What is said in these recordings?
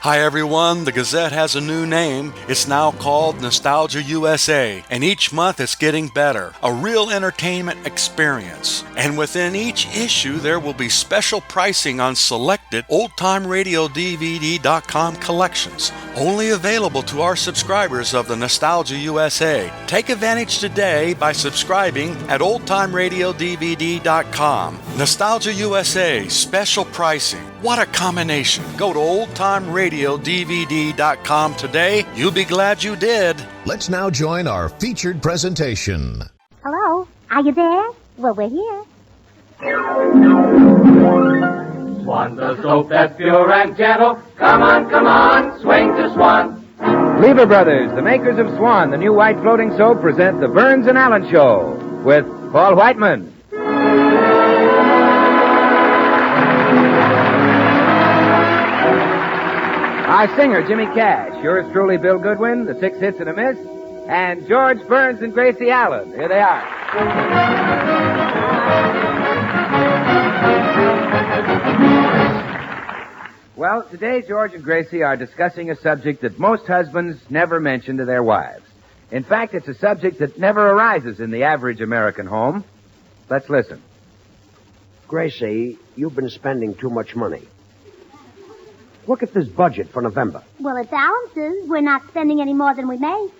Hi everyone, the Gazette has a new name. It's now called Nostalgia USA, and each month it's getting better. A real entertainment experience. And within each issue there will be special pricing on selected oldtimeradiodvd.com collections, only available to our subscribers of the Nostalgia USA. Take advantage today by subscribing at oldtimeradiodvd.com. Nostalgia USA, special pricing. What a combination. Go to oldtimeradiodvd.com today. You'll be glad you did. Let's now join our featured presentation. Hello, are you there? Well, we're here. Swan, the soap that's pure and gentle. Come on, swing to Swan. Lever Brothers, the makers of Swan, the new white floating soap, present the Burns and Allen Show with Paul Whiteman. Our singer, Jimmy Cash, yours truly, Bill Goodwin, the 6 hits and a miss, and George Burns and Gracie Allen. Here they are. Well, today George and Gracie are discussing a subject that most husbands never mention to their wives. In fact, it's a subject that never arises in the average American home. Let's listen. Gracie, you've been spending too much money. Look at this budget for November. Well, it balances. We're not spending any more than we make.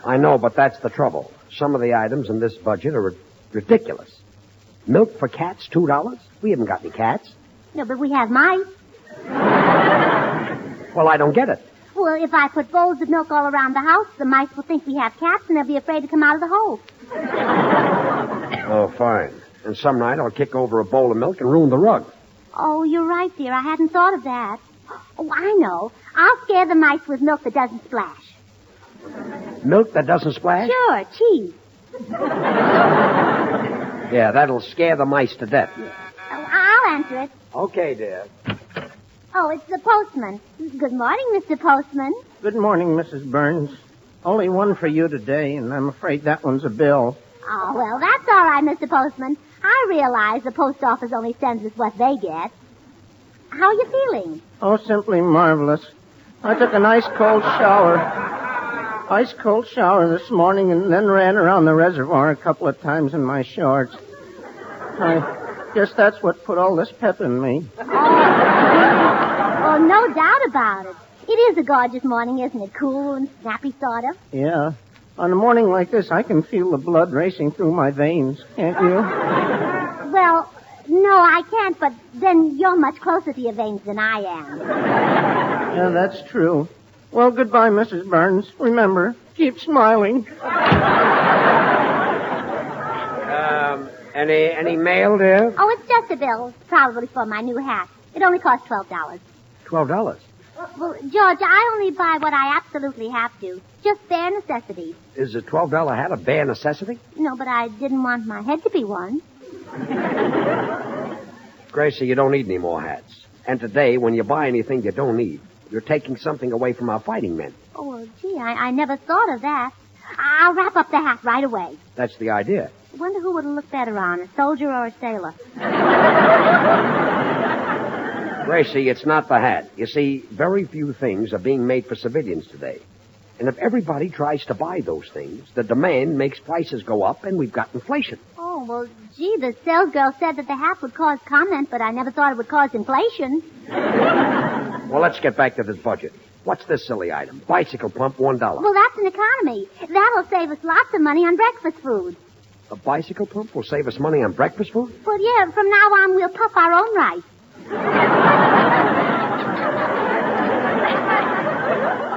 I know, but that's the trouble. Some of the items in this budget are ridiculous. Milk for cats, $2? We haven't got any cats. No, but we have mice. Well, I don't get it. Well, if I put bowls of milk all around the house, the mice will think we have cats, and they'll be afraid to come out of the hole. Oh, fine. And some night I'll kick over a bowl of milk and ruin the rug. Oh, you're right, dear. I hadn't thought of that. Oh, I know. I'll scare the mice with milk that doesn't splash. Milk that doesn't splash? Sure, cheese. Yeah, that'll scare the mice to death. Yeah. Oh, I'll answer it. Okay, dear. Oh, it's the postman. Good morning, Mr. Postman. Good morning, Mrs. Burns. Only one for you today, and I'm afraid that one's a bill. Oh, well, that's all right, Mr. Postman. I realize the post office only sends us what they get. How are you feeling? Oh, simply marvelous. I took a nice cold shower. Ice cold shower this morning and then ran around the reservoir a couple of times in my shorts. I guess that's what put all this pep in me. Oh, no doubt about it. It is a gorgeous morning, isn't it? Cool and snappy, sort of. Yeah. On a morning like this, I can feel the blood racing through my veins. Can't you? Well, no, I can't, but then you're much closer to your veins than I am. Yeah, that's true. Well, goodbye, Mrs. Burns. Remember, keep smiling. Any mail, dear? Oh, it's just a bill, probably for my new hat. It only costs $12. $12? Well, George, I only buy what I absolutely have to. Just bare necessities. Is a $12 hat a bare necessity? No, but I didn't want my head to be one. Gracie, you don't need any more hats. And today, when you buy anything you don't need, you're taking something away from our fighting men. Oh, well, gee, I never thought of that. I'll wrap up the hat right away. That's the idea. I wonder who would look better on, a soldier or a sailor. Gracie, it's not the hat. You see, very few things are being made for civilians today. And if everybody tries to buy those things, the demand makes prices go up, and we've got inflation. Oh, well, gee, the salesgirl said that the hat would cause comment, but I never thought it would cause inflation. Well, let's get back to this budget. What's this silly item? Bicycle pump, $1. Well, that's an economy. That'll save us lots of money on breakfast food. A bicycle pump will save us money on breakfast food? Well, yeah, from now on we'll puff our own rice.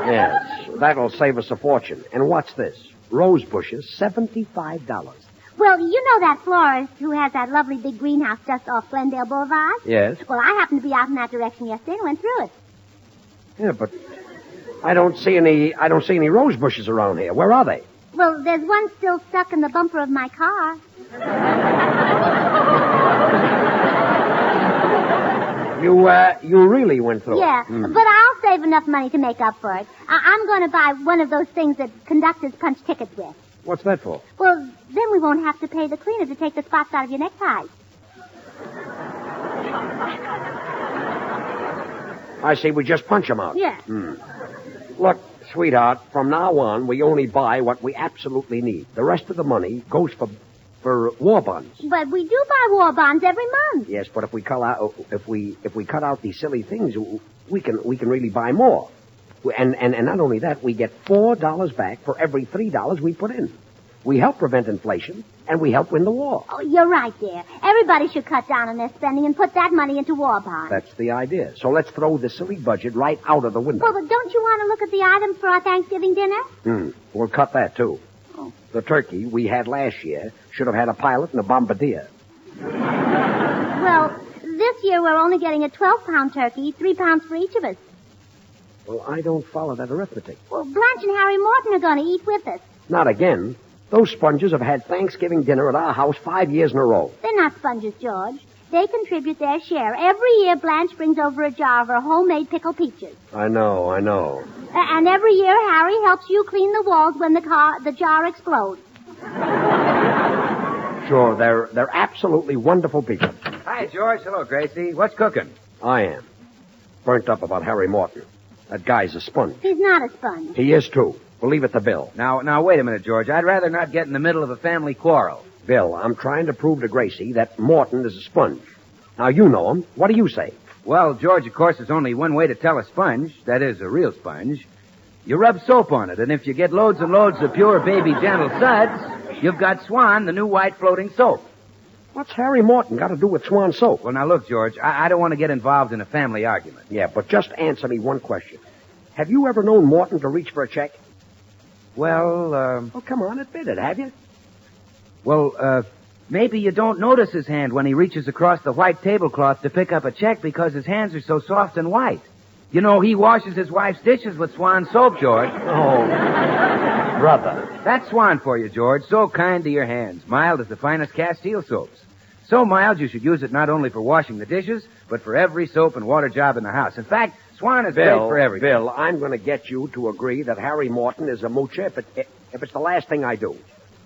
Yes, that'll save us a fortune. And what's this? Rose bushes, $75. Well, you know that florist who has that lovely big greenhouse just off Glendale Boulevard? Yes. Well, I happened to be out in that direction yesterday and went through it. Yeah, but I don't see any rose bushes around here. Where are they? Well, there's one still stuck in the bumper of my car. You really went through Yeah, it? but I'll save enough money to make up for it. I'm going to buy one of those things that conductors punch tickets with. What's that for? Well, then we won't have to pay the cleaner to take the spots out of your necktie. I see. We just punch them out. Yes. Look, sweetheart, from now on, we only buy what we absolutely need. The rest of the money goes for war bonds. But we do buy war bonds every month. Yes, but if we cut out these silly things, we can really buy more. And not only that, we get $4 back for every $3 we put in. We help prevent inflation, and we help win the war. Oh, you're right, dear. Everybody should cut down on their spending and put that money into war bonds. That's the idea. So let's throw the silly budget right out of the window. Well, but don't you want to look at the items for our Thanksgiving dinner? We'll cut that, too. Oh. The turkey we had last year should have had a pilot and a bombardier. Well, this year we're only getting a 12-pound turkey, 3 pounds for each of us. Well, I don't follow that arithmetic. Well, Blanche and Harry Morton are going to eat with us. Not again. Those sponges have had Thanksgiving dinner at our house 5 years in a row. They're not sponges, George. They contribute their share. Every year, Blanche brings over a jar of her homemade pickled peaches. I know. And every year, Harry helps you clean the walls when the jar explodes. Sure, they're absolutely wonderful people. Hi, George. Hello, Gracie. What's cooking? I am. Burnt up about Harry Morton. That guy's a sponge. He's not a sponge. He is, too. We'll leave it to Bill. Now, wait a minute, George. I'd rather not get in the middle of a family quarrel. Bill, I'm trying to prove to Gracie that Morton is a sponge. Now, you know him. What do you say? Well, George, of course, there's only one way to tell a sponge. That is, a real sponge. You rub soap on it, and if you get loads and loads of pure baby gentle suds, you've got Swan, the new white floating soap. What's Harry Morton got to do with Swan soap? Well, now, look, George, I don't want to get involved in a family argument. Yeah, but just answer me one question. Have you ever known Morton to reach for a check? Well, Oh, come on, admit it, have you? Well, maybe you don't notice his hand when he reaches across the white tablecloth to pick up a check because his hands are so soft and white. You know, he washes his wife's dishes with Swan soap, George. Oh, brother. That's Swan for you, George. So kind to your hands. Mild as the finest Castile soaps. So mild you should use it not only for washing the dishes, but for every soap and water job in the house. In fact, Swan is great for everything. Bill, I'm going to get you to agree that Harry Morton is a moocher if it's the last thing I do.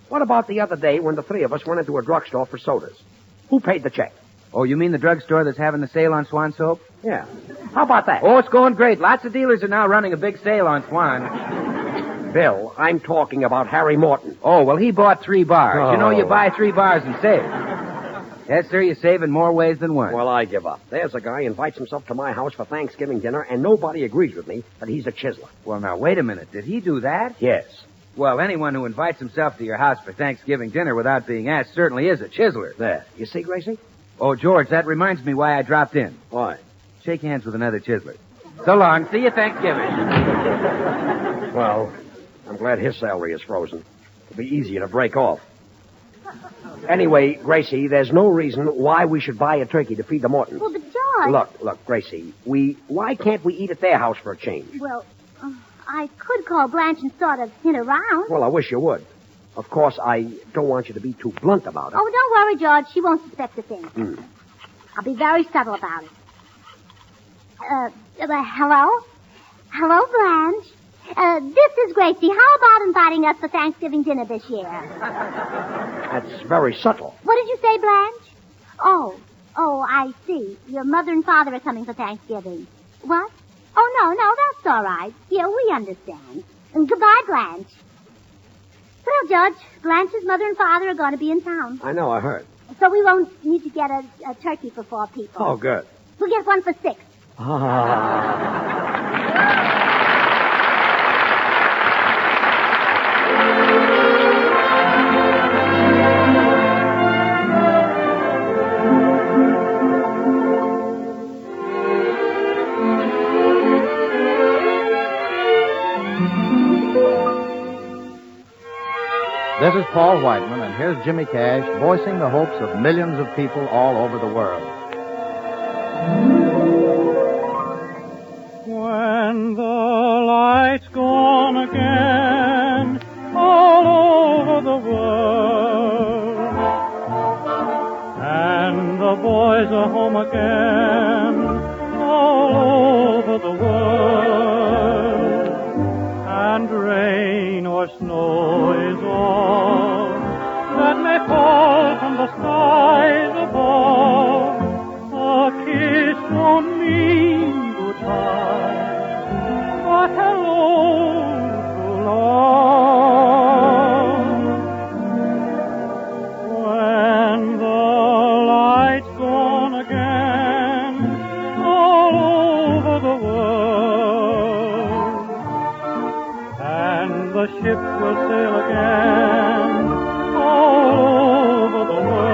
What about the other day when the three of us went into a drugstore for sodas? Who paid the check? Oh, you mean the drugstore that's having the sale on Swan soap? Yeah. How about that? Oh, it's going great. Lots of dealers are now running a big sale on Swan. Bill, I'm talking about Harry Morton. Oh, well, he bought 3 bars. Oh. You know, you buy 3 bars and save. Yes, sir, you save in more ways than one. Well, I give up. There's a guy invites himself to my house for Thanksgiving dinner, and nobody agrees with me that he's a chiseler. Well, now, wait a minute. Did he do that? Yes. Well, anyone who invites himself to your house for Thanksgiving dinner without being asked certainly is a chiseler. There. You see, Gracie? Oh, George, that reminds me why I dropped in. Why? Shake hands with another chiseler. So long. See you Thanksgiving. Well, I'm glad his salary is frozen. It'll be easier to break off. Anyway, Gracie, there's no reason why we should buy a turkey to feed the Mortons. Well, but George... Look, Gracie, why can't we eat at their house for a change? Well, I could call Blanche and sort of hint around. Well, I wish you would. Of course, I don't want you to be too blunt about it. Oh, don't worry, George. She won't suspect a thing. I'll be very subtle about it. Hello? Hello, Blanche. This is Gracie. How about inviting us for Thanksgiving dinner this year? That's very subtle. What did you say, Blanche? Oh, I see. Your mother and father are coming for Thanksgiving. What? Oh, no, that's all right. Yeah, we understand. And goodbye, Blanche. Well, George, Blanche's mother and father are going to be in town. I know, I heard. So we won't need to get a turkey for 4 people. Oh, good. We'll get one for 6. This is Paul Whiteman, and here's Jimmy Cash voicing the hopes of millions of people all over the world. When the lights go on again all over the world, and the boys are home again all over the world, and rain or snow is all that may fall from the skies above, a kiss won't mean time. But hello, true love. When the light's gone again all over the world, and the ship will sail again all over the world,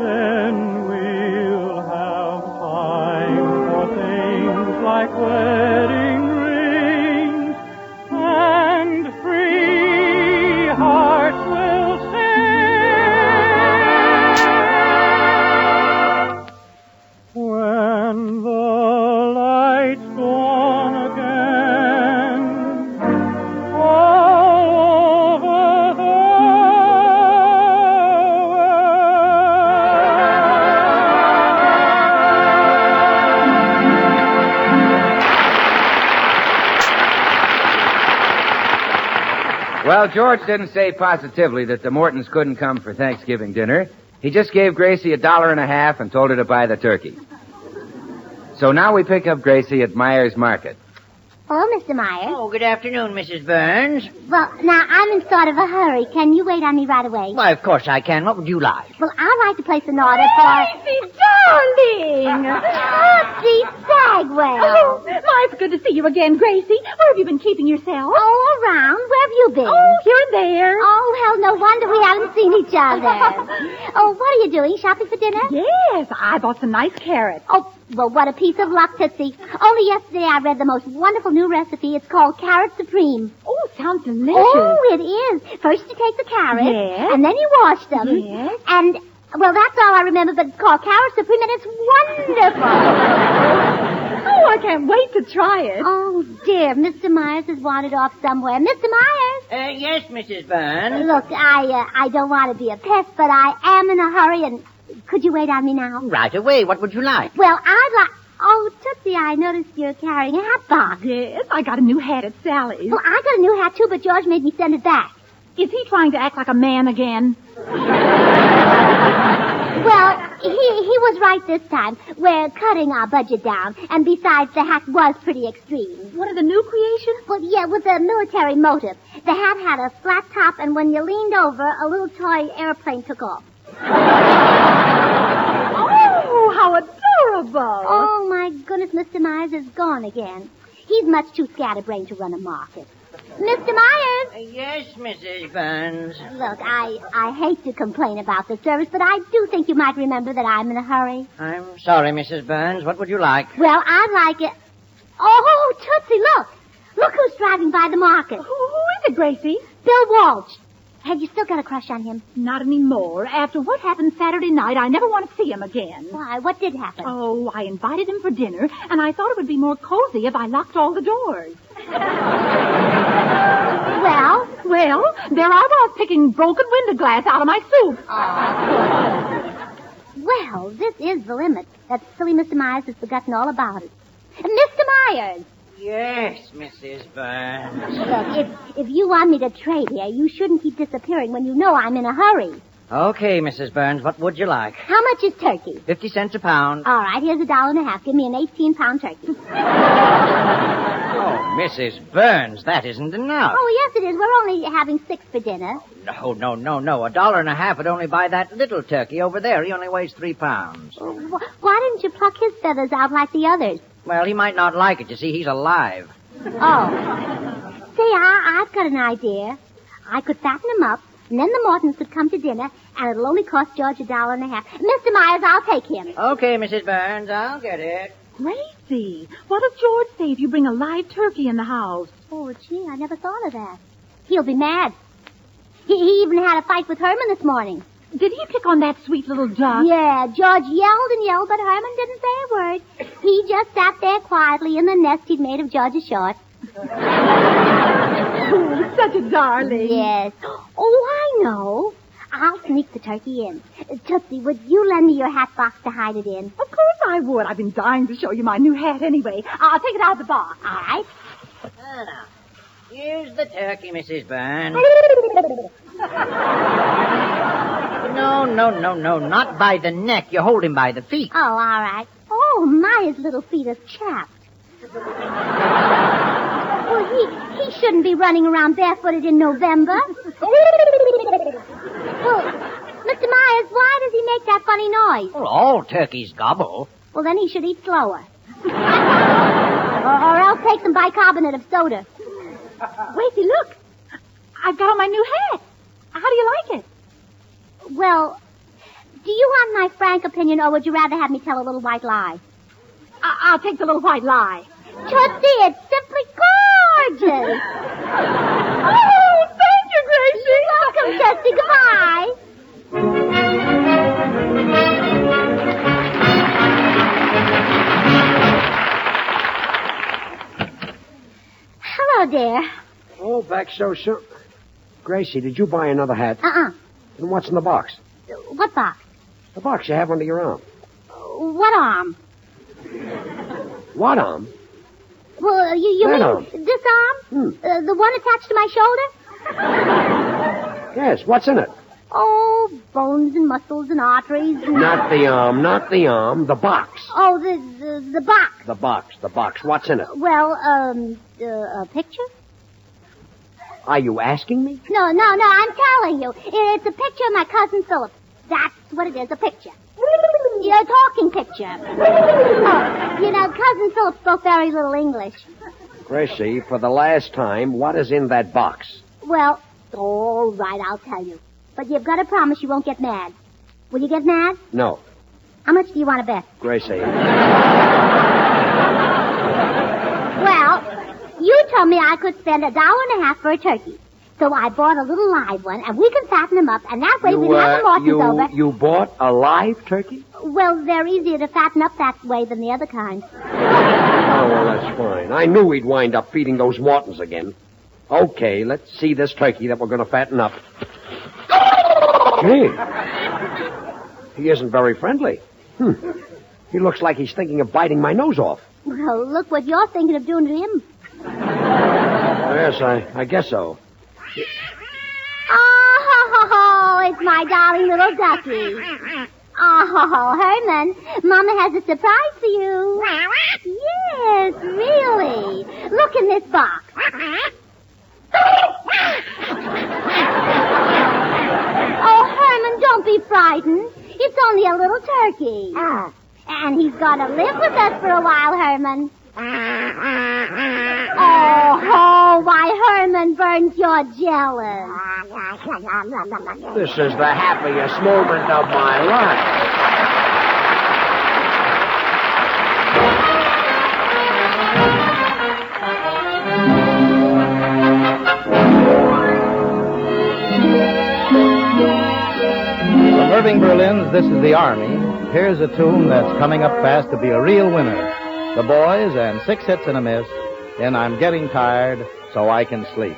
then we'll have time for things like wedding rings, and free hearts will sing. When the light's gone again all over the Well, George didn't say positively that the Mortons couldn't come for Thanksgiving dinner. He just gave Gracie $1.50 and told her to buy the turkey. So now we pick up Gracie at Myers Market. Hello, Mr. Myers. Oh, good afternoon, Mrs. Burns. Well, now, I'm in sort of a hurry. Can you wait on me right away? Why, of course I can. What would you like? Well, I'd like to place an order for... Gracie, darling! Tootsie Bagwell! Oh, my, it's good to see you again, Gracie. Where have you been keeping yourself? Oh, around. Where have you been? Oh, here and there. Oh, hell, no wonder we haven't seen each other. Oh, what are you doing? Shopping for dinner? Yes, I bought some nice carrots. Oh, well, what a piece of luck, Tootsie. Only yesterday I read the most wonderful new recipe. It's called Carrot Supreme. Oh, sounds delicious. Oh, it is. First you take the carrots. Yes. And then you wash them. Yes. And, well, that's all I remember, but it's called Carrot Supreme, and it's wonderful. Oh, I can't wait to try it. Oh, dear. Mr. Myers has wandered off somewhere. Mr. Myers! Yes, Mrs. Burns. Look, I don't want to be a pest, but I am in a hurry, and could you wait on me now? Right away. What would you like? Well, I'd like... Oh, Tootsie, I noticed you're carrying a hat box. Yes, I got a new hat at Sally's. Well, I got a new hat, too, but George made me send it back. Is he trying to act like a man again? Well, he was right this time. We're cutting our budget down, and besides, the hat was pretty extreme. One of the new creations? Well, yeah, with a military motive. The hat had a flat top, and when you leaned over, a little toy airplane took off. Oh, how adorable. Oh, my goodness, Mr. Myers is gone again. He's much too scatterbrained to run a market. Mr. Myers! Yes, Mrs. Burns. Look, I hate to complain about the service, but I do think you might remember that I'm in a hurry. I'm sorry, Mrs. Burns. What would you like? Well, I'd like it... Oh, Tootsie, look! Look who's driving by the market. Who is it, Gracie? Bill Walsh. Have you still got a crush on him? Not anymore. After what happened Saturday night, I never want to see him again. Why, what did happen? Oh, I invited him for dinner, and I thought it would be more cozy if I locked all the doors. Well, there I was picking broken window glass out of my soup. Well, this is the limit. That silly Mr. Myers has forgotten all about it. Mr. Myers! Yes, Mrs. Burns. Look, if you want me to trade here, you shouldn't keep disappearing when you know I'm in a hurry. Okay, Mrs. Burns, what would you like? How much is turkey? 50 cents a pound. All right, here's $1.50. Give me an 18-pound turkey. Oh, Mrs. Burns, that isn't enough. Oh, yes, it is. We're only having 6 for dinner. No. $1.50 would only buy that little turkey over there. He only weighs 3 pounds. Why didn't you pluck his feathers out like the others? Well, he might not like it. You see, he's alive. Oh. Say, I've got an idea. I could fatten him up, and then the Mortons could come to dinner, and it'll only cost George $1.50. Mr. Myers, I'll take him. Okay, Mrs. Burns, I'll get it. Gracie, what does George say if you bring a live turkey in the house? Oh, gee, I never thought of that. He'll be mad. He even had a fight with Herman this morning. Did he pick on that sweet little duck? Yeah, George yelled and yelled, but Herman didn't say a word. He just sat there quietly in the nest he'd made of George's shorts. Oh, such a darling. Yes. Oh, I know. I'll sneak the turkey in. Tootsie, would you lend me your hat box to hide it in? Of course I would. I've been dying to show you my new hat anyway. I'll take it out of the box. All right. Now, here's the turkey, Mrs. Burns. No, not by the neck. You hold him by the feet. Oh, all right. Oh, Oh, Maya's little feet are chapped. Well, he shouldn't be running around barefooted in November. Well, Mr. Myers, why does he make that funny noise? Well, all turkeys gobble. Well, then he should eat slower. or else take some bicarbonate of soda. Gracie, look. I've got on my new hat. How do you like it? Well, do you want my frank opinion, or would you rather have me tell a little white lie? I'll take the little white lie. Tootsie, it's simply gorgeous. Oh, thank you, Gracie. You're welcome, Tootsie. Goodbye. Hello, dear. Oh, back so soon. Gracie, did you buy another hat? Uh-uh. And what's in the box? What box? The box you have under your arm. What arm? What arm? Well, you That mean arm. this arm? The one attached to my shoulder? Yes, what's in it? Oh, bones and muscles and arteries. And... Not the arm, the box. Oh, the box. The box. What's in it? Well, a picture? Are you asking me? No, I'm telling you. It's a picture of my cousin Philip. That's what it is, a picture. A talking picture. Oh, Cousin Philip spoke very little English. Gracie, for the last time, what is in that box? Well, all right, I'll tell you. But you've got to promise you won't get mad. Will you get mad? No. How much do you want to bet? Gracie. Well, you told me I could spend $1.50 for a turkey. So I bought a little live one, and we can fatten them up, and that way we can have the Mortons over. You bought a live turkey? Well, they're easier to fatten up that way than the other kind. Oh, well, that's fine. I knew we'd wind up feeding those Mortons again. Okay, let's see this turkey that we're going to fatten up. Gee. He isn't very friendly. He looks like he's thinking of biting my nose off. Well, look what you're thinking of doing to him. Yes, I guess so. Oh, it's my darling little ducky. Oh, Herman, Mama has a surprise for you. Yes, really. Look in this box. Oh, Herman, don't be frightened. It's only a little turkey. And he's going to live with us for a while, Herman. Oh, why, Herman Burns, you're jealous. This is the happiest moment of my life. From Irving Berlin's This is the Army, here's a tune that's coming up fast to be a real winner. The Boys and 6 hits and a miss in I'm Getting Tired So I Can Sleep.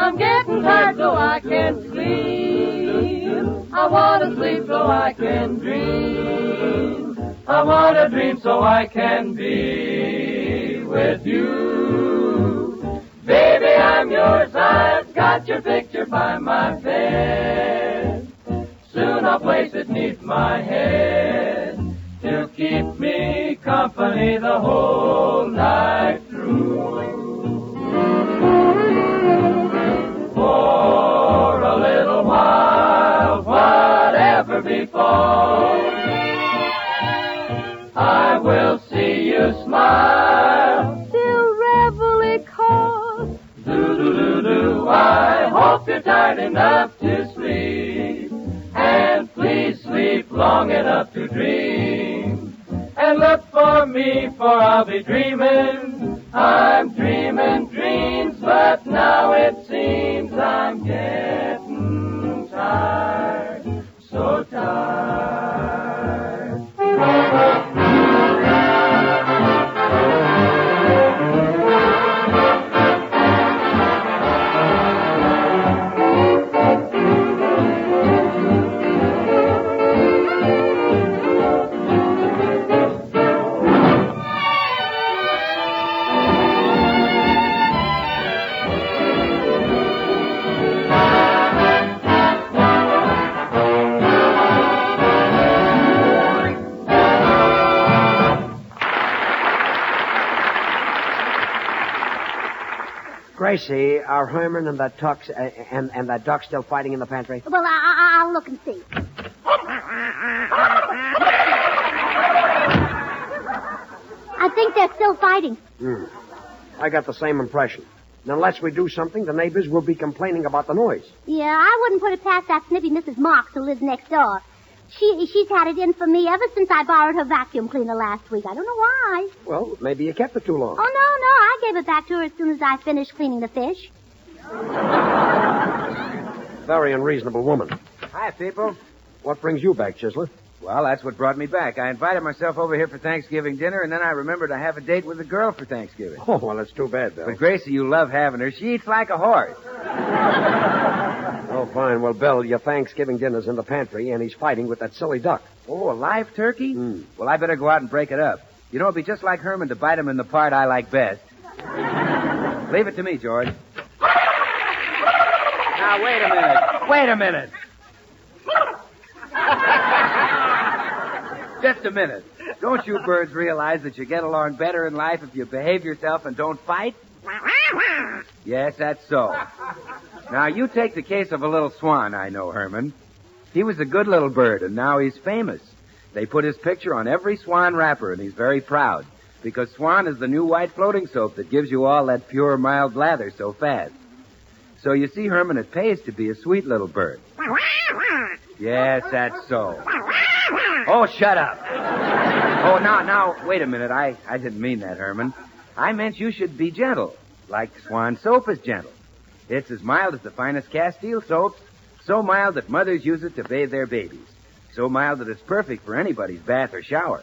I'm getting tired so I can sleep. I want to sleep so I can dream. I want to dream so I can be with you. Baby, I'm yours. I've got your picture by my bed. Soon I'll place it neath my head to keep me company the whole night through. For a little while, whatever befalls, I will see you smile till reveille calls. Do-do-do-do, I hope you're tired enough to sleep, and please sleep long enough to dream, and look for me sleep, for I'll be dreaming. I'm dreaming dreams, but now it seems I'm getting tired, so tired. Gracie, are Herman and that Tux and that Duck still fighting in the pantry? Well, I'll look and see. I think they're still fighting. I got the same impression. And unless we do something, the neighbors will be complaining about the noise. Yeah, I wouldn't put it past that snippy Mrs. Marks who lives next door. She's had it in for me ever since I borrowed her vacuum cleaner last week. I don't know why. Well, maybe you kept it too long. Oh, no, I gave it back to her as soon as I finished cleaning the fish. Very unreasonable woman. Hi, people. What brings you back, Chisler? Well, that's what brought me back. I invited myself over here for Thanksgiving dinner, and then I remembered I have a date with a girl for Thanksgiving. Oh, well, that's too bad, Bill. But, Gracie, you love having her. She eats like a horse. Oh, fine. Well, Bill, your Thanksgiving dinner's in the pantry, and he's fighting with that silly duck. Oh, a live turkey? Well, I better go out and break it up. You know, it'd be just like Herman to bite him in the part I like best. Leave it to me, George. Now, wait a minute. Wait a minute. Just a minute. Don't you birds realize that you get along better in life if you behave yourself and don't fight? Yes, that's so. Now, you take the case of a little swan I know, Herman. He was a good little bird, and now he's famous. They put his picture on every swan wrapper, and he's very proud, because Swan is the new white floating soap that gives you all that pure, mild lather so fast. So you see, Herman, it pays to be a sweet little bird. Yes, that's so. Oh, shut up. Oh, now, wait a minute. I didn't mean that, Herman. I meant you should be gentle, like Swan soap is gentle. It's as mild as the finest Castile soaps, so mild that mothers use it to bathe their babies, so mild that it's perfect for anybody's bath or shower.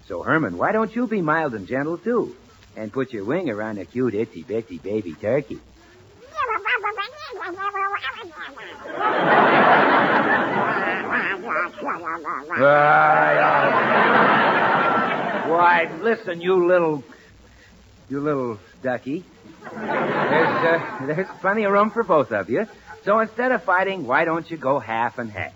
So, Herman, why don't you be mild and gentle, too, and put your wing around a cute itsy-bitsy baby turkey? Why, listen, you little ducky. There's plenty of room for both of you. So instead of fighting, why don't you go half and half?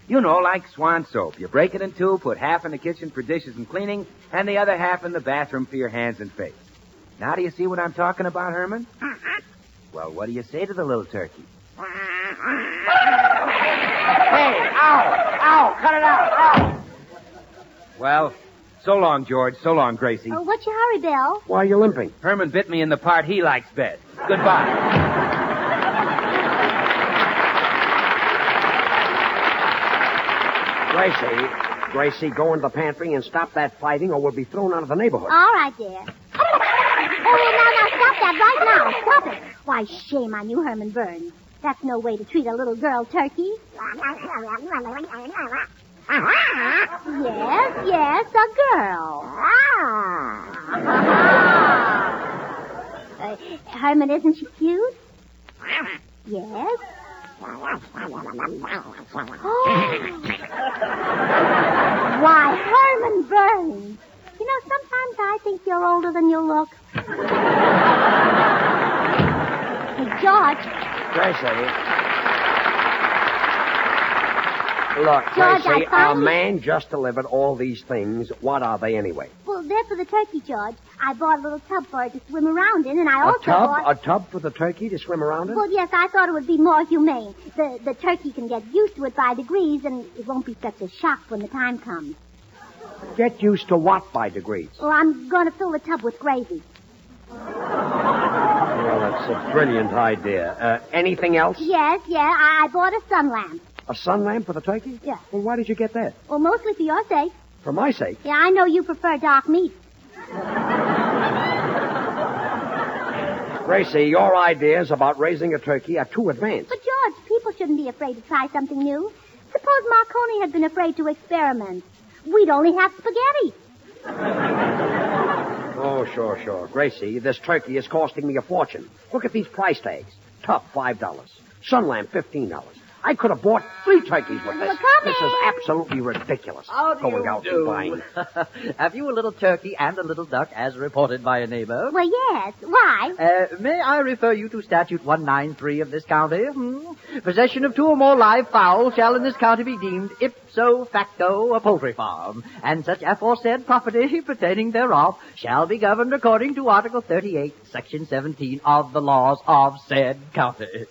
You know, like Swan soap. You break it in two, put half in the kitchen for dishes and cleaning, and the other half in the bathroom for your hands and face. Now do you see what I'm talking about, Herman? Well, what do you say to the little turkey? Hey, ow, cut it out, ow! Well, so long, George. So long, Gracie. Oh, what's your hurry, Bill? Why are you limping? Herman bit me in the part he likes best. Goodbye. Gracie, go into the pantry and stop that fighting or we'll be thrown out of the neighborhood. All right, dear. Oh, now, stop that right now. Stop it. Why, shame on you, Herman Burns. That's no way to treat a little girl turkey. Yes, a girl. Herman, isn't she cute? Yes. Why, Herman Burns. You know, sometimes I think you're older than you look. Hey, George. Gracie. Look, George, Gracie, I finally... a man just delivered all these things. What are they anyway? Well, they're for the turkey, George. I bought a little tub for it to swim around in, and I also bought... A tub for the turkey to swim around in? Well, yes, I thought it would be more humane. The turkey can get used to it by degrees, and it won't be such a shock when the time comes. Get used to what by degrees? Well, I'm going to fill the tub with gravy. Well, that's a brilliant idea. Anything else? Yes, I bought a sun lamp. A sun lamp for the turkey? Yeah. Well, why did you get that? Well, mostly for your sake. For my sake? Yeah, I know you prefer dark meat. Gracie, your ideas about raising a turkey are too advanced. But, George, people shouldn't be afraid to try something new. Suppose Marconi had been afraid to experiment. We'd only have spaghetti. Oh, sure. Gracie, this turkey is costing me a fortune. Look at these price tags. Tub, $5. Sun lamp, $15. I could have bought 3 turkeys with this. This is absolutely ridiculous. Going out and buying. Have you a little turkey and a little duck, as reported by a neighbor? Well, yes. Why? May I refer you to Statute 193 of this county? Possession of 2 or more live fowl shall in this county be deemed ipso facto a poultry farm, and such aforesaid property pertaining thereof shall be governed according to Article 38, Section 17 of the laws of said county.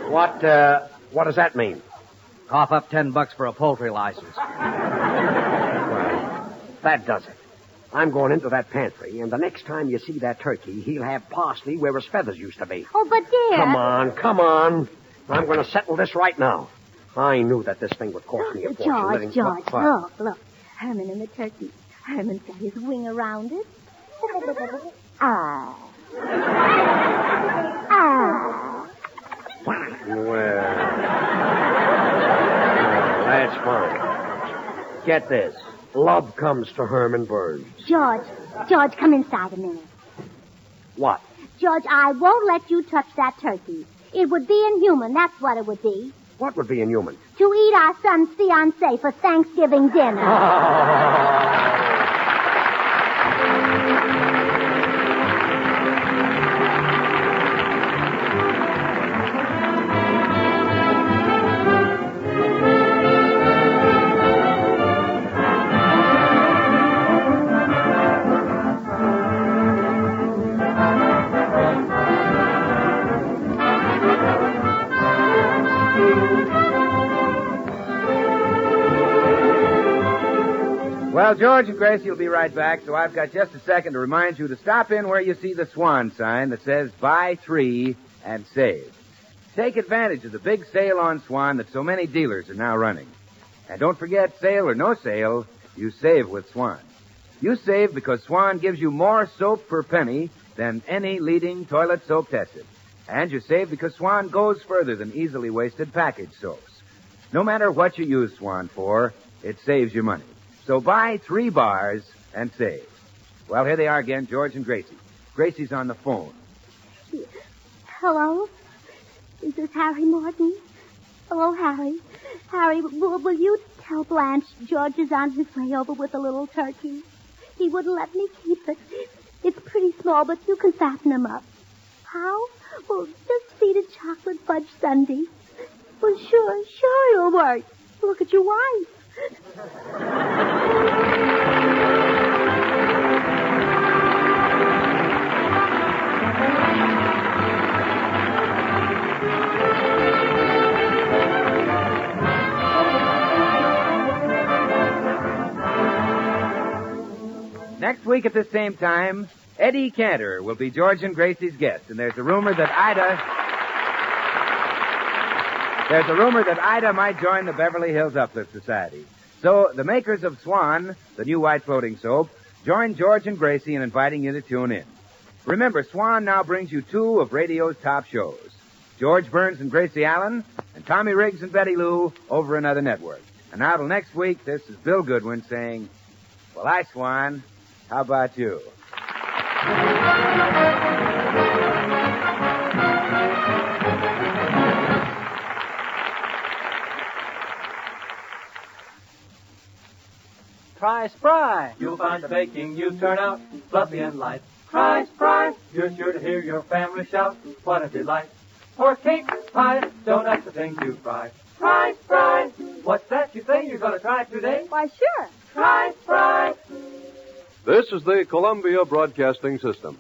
What does that mean? Cough up $10 for a poultry license. Well, that does it. I'm going into that pantry, and the next time you see that turkey, he'll have parsley where his feathers used to be. Oh, but dear. Come on. I'm going to settle this right now. I knew that this thing would cost me a fortune. George, look. Herman and the turkey. Herman's got his wing around it. Well, that's fine. Get this. Love comes to Herman Burns. George, come inside a minute. What? George, I won't let you touch that turkey. It would be inhuman, that's what it would be. What would be inhuman? To eat our son's fiancée for Thanksgiving dinner. Well, George and Gracie will be right back, so I've got just a second to remind you to stop in where you see the Swan sign that says buy 3 and save. Take advantage of the big sale on Swan that so many dealers are now running. And don't forget, sale or no sale, you save with Swan. You save because Swan gives you more soap per penny than any leading toilet soap tested. And you save because Swan goes further than easily wasted packaged soaps. No matter what you use Swan for, it saves you money. So buy 3 bars and save. Well, here they are again, George and Gracie. Gracie's on the phone. Hello? Is this Harry Morton? Hello, Harry. Harry, will you tell Blanche George is on his way over with a little turkey? He wouldn't let me keep it. It's pretty small, but you can fatten him up. How? Well, just feed it chocolate fudge sundae. Well, sure it'll work. Look at your wife. Next week at the same time, Eddie Cantor will be George and Gracie's guest, and there's a rumor that Ida might join the Beverly Hills Uplift Society. So the makers of Swan, the new white floating soap, join George and Gracie in inviting you to tune in. Remember, Swan now brings you 2 of radio's top shows. George Burns and Gracie Allen, and Tommy Riggs and Betty Lou over another network. And now till next week, this is Bill Goodwin saying, well, hi, Swan. How about you? Try Spry. You'll find the baking you turn out fluffy and light. Try Spry. You're sure to hear your family shout, what a delight. For cake, pie, donuts, the things you fry. Try Spry. What's that you say you're going to try today? Why, sure. Try Spry. This is the Columbia Broadcasting System.